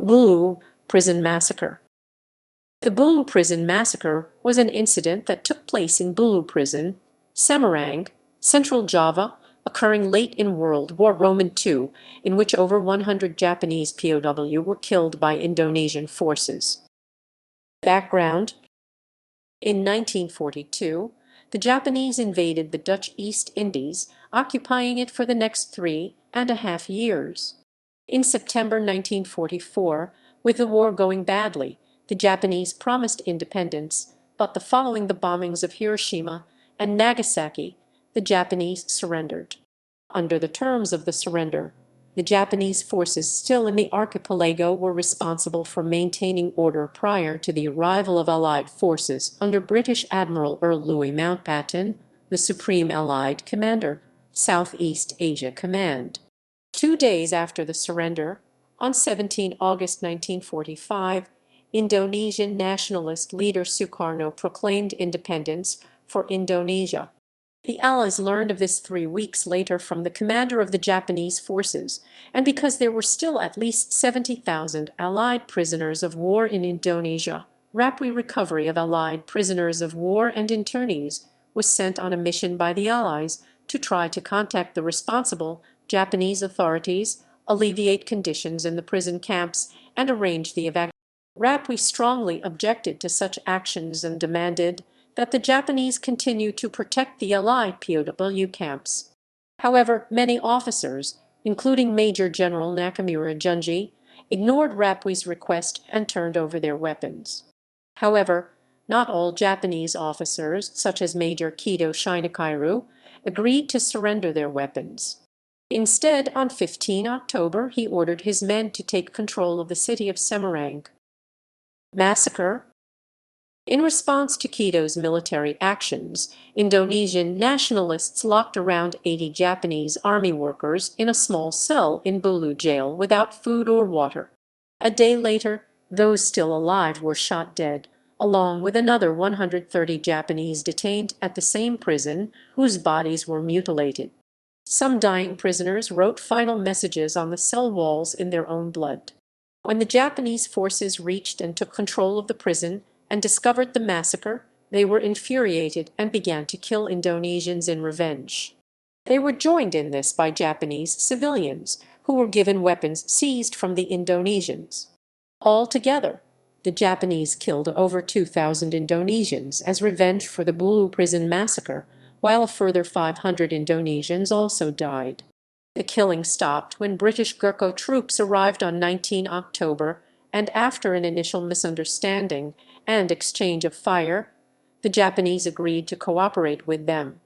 Bulu Prison Massacre. The Bulu Prison Massacre was an incident that took place in Bulu Prison, Semarang, Central Java, occurring late in World War II, in which over 100 Japanese POWs were killed by Indonesian forces. Background: in 1942, the Japanese invaded the Dutch East Indies, occupying it for the next 3.5 years. In September 1944, with the war going badly, the Japanese promised independence, but following the bombings of Hiroshima and Nagasaki, the Japanese surrendered. Under the terms of the surrender, the Japanese forces still in the archipelago were responsible for maintaining order prior to the arrival of Allied forces under British Admiral Earl Louis Mountbatten, the Supreme Allied Commander, Southeast Asia Command. 2 days after the surrender, on 17 August 1945, Indonesian nationalist leader Sukarno proclaimed independence for Indonesia. The Allies learned of this 3 weeks later from the commander of the Japanese forces, and because there were still at least 70,000 Allied prisoners of war in Indonesia, rapid recovery of Allied prisoners of war and internees was sent on a mission by the Allies to try to contact the responsible Japanese authorities, alleviate conditions in the prison camps, and arrange the evacuation. Rapui strongly objected to such actions and demanded that the Japanese continue to protect the Allied POW camps. However, many officers, including Major General Nakamura Junji, ignored Rapui's request and turned over their weapons. However, not all Japanese officers, such as Major Kido Shinakairu, agreed to surrender their weapons. Instead, on 15 October, he ordered his men to take control of the city of Semarang. Massacre. In response to Kido's military actions, Indonesian nationalists locked around 80 Japanese army workers in a small cell in Bulu jail without food or water. A day later, those still alive were shot dead, along with another 130 Japanese detained at the same prison, whose bodies were mutilated. Some dying prisoners wrote final messages on the cell walls in their own blood. When the Japanese forces reached and took control of the prison and discovered the massacre, they were infuriated and began to kill Indonesians in revenge. They were joined in this by Japanese civilians, who were given weapons seized from the Indonesians. Altogether, the Japanese killed over 2,000 Indonesians as revenge for the Bulu prison massacre, while a further 500 Indonesians also died. The killing stopped when British Gurkha troops arrived on 19 October, and after an initial misunderstanding and exchange of fire, the Japanese agreed to cooperate with them.